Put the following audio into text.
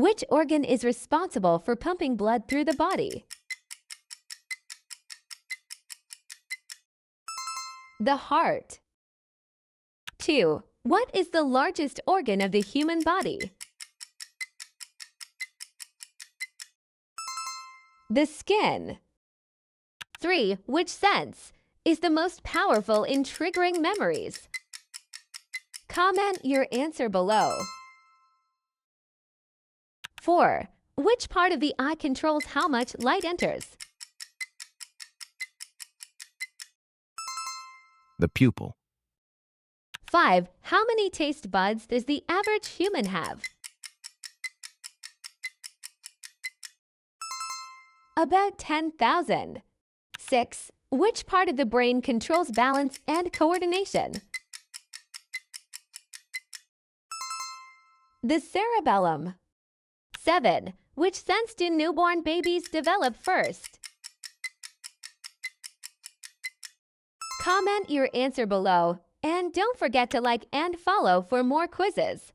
Which organ is responsible for pumping blood through the body? The heart. 2. What is the largest organ of the human body? The skin. 3. Which sense is the most powerful in triggering memories? Comment your answer below. 4. Which part of the eye controls how much light enters? The pupil. 5. How many taste buds does the average human have? About 10,000. 6. Which part of the brain controls balance and coordination? The cerebellum. 7. Which sense do newborn babies develop first? Comment your answer below, and don't forget to like and follow for more quizzes.